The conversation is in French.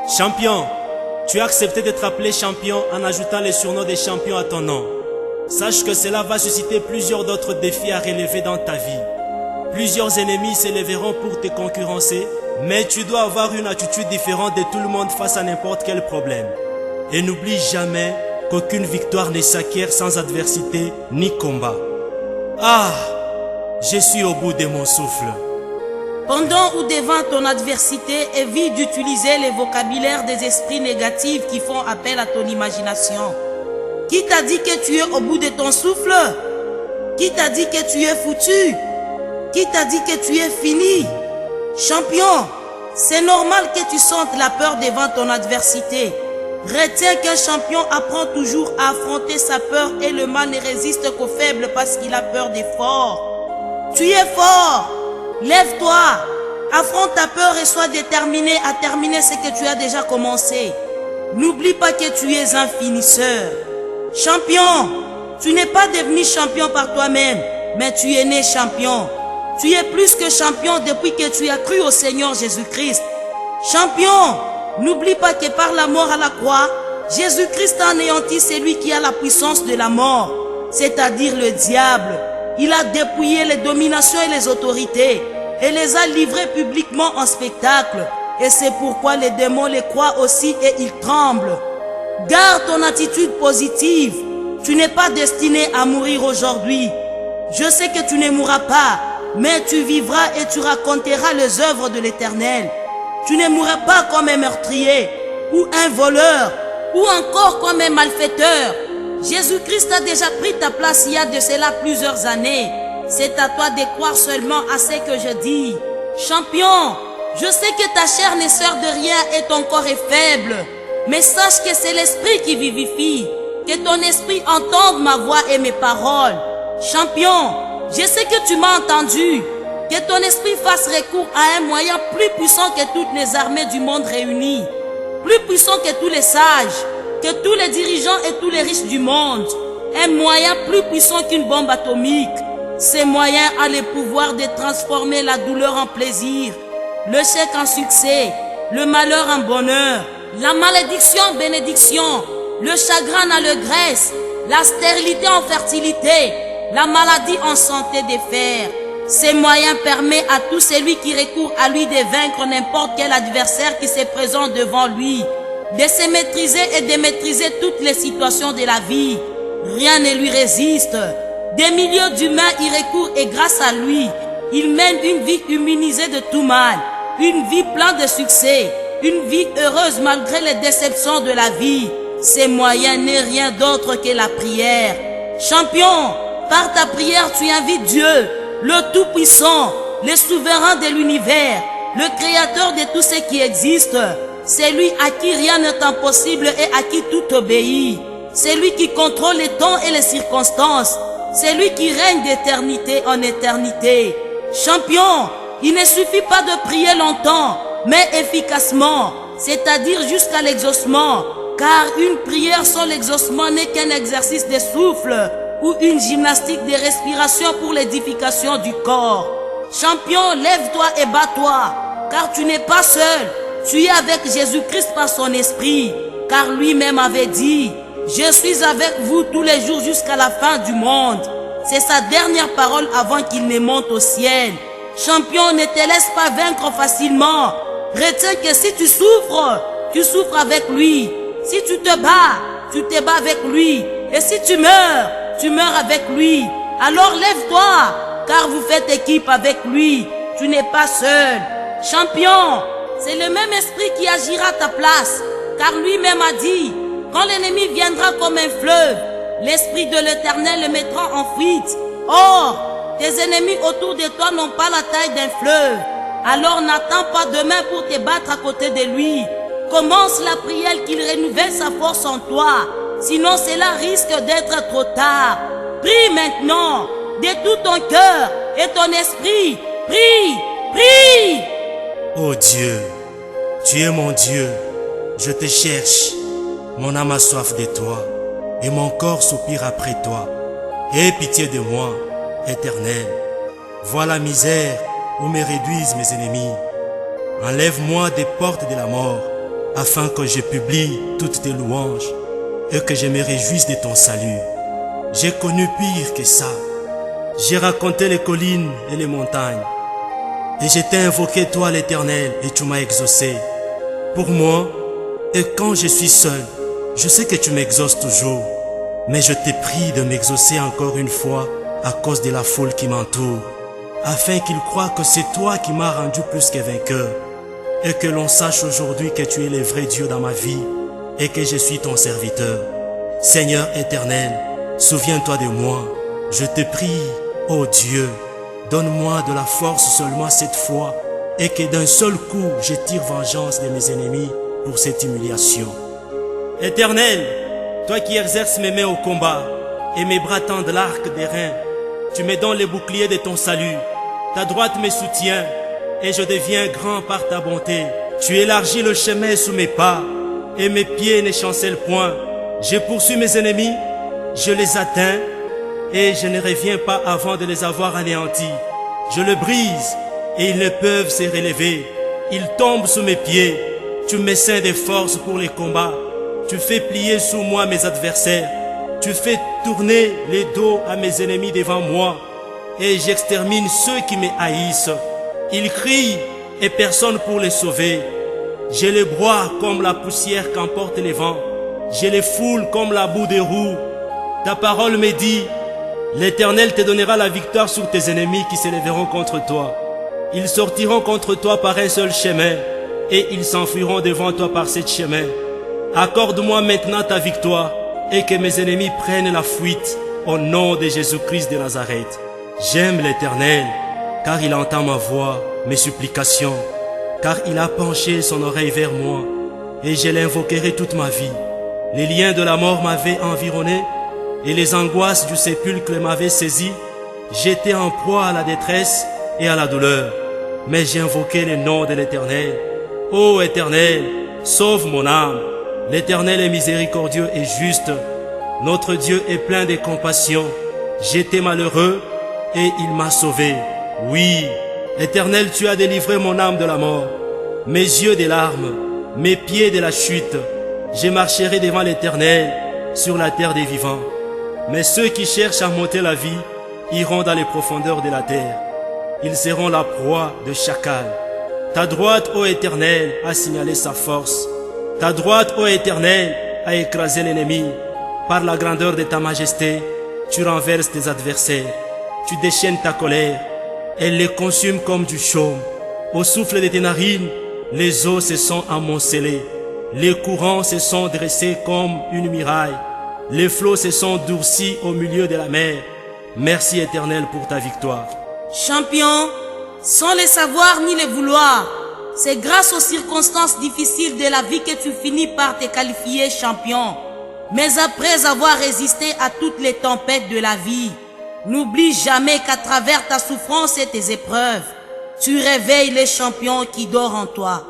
Champion, tu as accepté d'être appelé champion en ajoutant les surnoms des champions à ton nom. Sache que cela va susciter plusieurs d'autres défis à relever dans ta vie. Plusieurs ennemis s'élèveront pour te concurrencer, mais tu dois avoir une attitude différente de tout le monde face à n'importe quel problème. Et n'oublie jamais qu'aucune victoire ne s'acquiert sans adversité ni combat. Ah, je suis au bout de mon souffle. Pendant ou devant ton adversité, évite d'utiliser les vocabulaires des esprits négatifs qui font appel à ton imagination. Qui t'a dit que tu es au bout de ton souffle? Qui t'a dit que tu es foutu? Qui t'a dit que tu es fini? Champion, c'est normal que tu sentes la peur devant ton adversité. Retiens qu'un champion apprend toujours à affronter sa peur et le mal ne résiste qu'aux faibles parce qu'il a peur des forts. Tu es fort, lève-toi, affronte ta peur et sois déterminé à terminer ce que tu as déjà commencé. N'oublie pas que tu es un finisseur. Champion, tu n'es pas devenu champion par toi-même, mais tu es né champion. Tu es plus que champion depuis que tu as cru au Seigneur Jésus-Christ. Champion, n'oublie pas que par la mort à la croix, Jésus-Christ a anéanti celui qui a la puissance de la mort, c'est-à-dire le diable. Il a dépouillé les dominations et les autorités et les a livrés publiquement en spectacle. Et c'est pourquoi les démons les croient aussi et ils tremblent. Garde ton attitude positive. Tu n'es pas destiné à mourir aujourd'hui. Je sais que tu ne mourras pas, mais tu vivras et tu raconteras les œuvres de l'Éternel. Tu ne mourras pas comme un meurtrier, ou un voleur, ou encore comme un malfaiteur. Jésus-Christ a déjà pris ta place il y a de cela plusieurs années. C'est à toi de croire seulement à ce que je dis. Champion, je sais que ta chair ne sert de rien et ton corps est faible. Mais sache que c'est l'esprit qui vivifie. Que ton esprit entende ma voix et mes paroles. Champion, je sais que tu m'as entendu. Que ton esprit fasse recours à un moyen plus puissant que toutes les armées du monde réunies. Plus puissant que tous les sages, que tous les dirigeants et tous les riches du monde. Un moyen plus puissant qu'une bombe atomique. Ce moyen a le pouvoir de transformer la douleur en plaisir, le chèque en succès, le malheur en bonheur, la malédiction en bénédiction, le chagrin en allégresse, la stérilité en fertilité, la maladie en santé de fer. Ces moyens permettent à tout celui qui recourt à lui de vaincre n'importe quel adversaire qui se présente devant lui, de se maîtriser et de maîtriser toutes les situations de la vie. Rien ne lui résiste. Des millions d'humains y recourent et grâce à lui, il mène une vie immunisée de tout mal, une vie pleine de succès, une vie heureuse malgré les déceptions de la vie. Ces moyens n'est rien d'autre que la prière. Champion, par ta prière tu invites Dieu, le Tout-Puissant, le souverain de l'univers, le créateur de tout ce qui existe. C'est lui à qui rien n'est impossible et à qui tout obéit. C'est lui qui contrôle les temps et les circonstances. C'est lui qui règne d'éternité en éternité. Champion, il ne suffit pas de prier longtemps, mais efficacement, c'est-à-dire jusqu'à l'exaucement. Car une prière sans l'exaucement n'est qu'un exercice de souffle ou une gymnastique de respiration pour l'édification du corps. Champion, lève-toi et bats-toi, car tu n'es pas seul. Tu es avec Jésus-Christ par son esprit, car lui-même avait dit: je suis avec vous tous les jours jusqu'à la fin du monde. C'est sa dernière parole avant qu'il ne monte au ciel. Champion, ne te laisse pas vaincre facilement. Retiens que si tu souffres avec lui. Si tu te bats avec lui. Et si tu meurs avec lui. Alors lève-toi, car vous faites équipe avec lui. Tu n'es pas seul. Champion, c'est le même esprit qui agira à ta place, car lui-même a dit: quand l'ennemi viendra comme un fleuve, l'Esprit de l'Éternel le mettra en fuite. Or, tes ennemis autour de toi n'ont pas la taille d'un fleuve. Alors n'attends pas demain pour te battre à côté de lui. Commence la prière qu'il renouvelle sa force en toi. Sinon cela risque d'être trop tard. Prie maintenant, de tout ton cœur et ton esprit. Prie, prie. Oh Dieu, tu es mon Dieu. Je te cherche. Mon âme a soif de toi, et mon corps soupire après toi. Aie pitié de moi, Éternel. Vois la misère où me réduisent mes ennemis. Enlève-moi des portes de la mort, afin que je publie toutes tes louanges et que je me réjouisse de ton salut. J'ai connu pire que ça. J'ai raconté les collines et les montagnes. Et je t'ai invoqué toi l'Éternel et tu m'as exaucé. Pour moi, et quand je suis seul, je sais que tu m'exauces toujours. Mais je te prie de m'exaucer encore une fois à cause de la foule qui m'entoure, afin qu'ils croient que c'est toi qui m'as rendu plus que vainqueur, et que l'on sache aujourd'hui que tu es le vrai Dieu dans ma vie et que je suis ton serviteur. Seigneur éternel, souviens-toi de moi. Je te prie, ô Dieu, donne-moi de la force seulement cette fois et que d'un seul coup je tire vengeance de mes ennemis pour cette humiliation. Éternel, toi qui exerces mes mains au combat et mes bras tendent l'arc des reins, tu me donnes les boucliers de ton salut. Ta droite me soutient et je deviens grand par ta bonté. Tu élargis le chemin sous mes pas et mes pieds ne chancellent point. Je poursuis mes ennemis, je les atteins et je ne reviens pas avant de les avoir anéantis. Je le brise et ils ne peuvent se relever. Ils tombent sous mes pieds. Tu me ceins des forces pour les combats. Tu fais plier sous moi mes adversaires. Tu fais tourner les dos à mes ennemis devant moi. Et j'extermine ceux qui me haïssent. Ils crient et personne pour les sauver. Je les broie comme la poussière qu'emportent les vents. Je les foule comme la boue des roues. Ta parole me dit, l'Éternel te donnera la victoire sur tes ennemis qui s'élèveront contre toi. Ils sortiront contre toi par un seul chemin et ils s'enfuiront devant toi par sept chemins. Accorde-moi maintenant ta victoire et que mes ennemis prennent la fuite au nom de Jésus-Christ de Nazareth. J'aime l'Éternel car il entend ma voix, mes supplications, car il a penché son oreille vers moi et je l'invoquerai toute ma vie. Les liens de la mort m'avaient environné et les angoisses du sépulcre m'avaient saisi. J'étais en proie à la détresse et à la douleur, mais j'ai invoqué le nom de l'Éternel. Ô Éternel, sauve mon âme. L'Éternel est miséricordieux et juste. Notre Dieu est plein de compassion. J'étais malheureux et il m'a sauvé. Oui, Éternel, tu as délivré mon âme de la mort, mes yeux des larmes, mes pieds de la chute. Je marcherai devant l'Éternel sur la terre des vivants. Mais ceux qui cherchent à monter la vie iront dans les profondeurs de la terre. Ils seront la proie de chacal. Ta droite, ô Éternel, a signalé sa force. Ta droite, ô Éternel, a écrasé l'ennemi. Par la grandeur de ta majesté, tu renverses tes adversaires. Tu déchaînes ta colère. Elle les consume comme du chaume. Au souffle de tes narines, les eaux se sont amoncelées. Les courants se sont dressés comme une muraille. Les flots se sont durcis au milieu de la mer. Merci Éternel pour ta victoire. Champion, sans le savoir ni le vouloir, c'est grâce aux circonstances difficiles de la vie que tu finis par te qualifier champion. Mais après avoir résisté à toutes les tempêtes de la vie, n'oublie jamais qu'à travers ta souffrance et tes épreuves, tu réveilles les champions qui dorment en toi.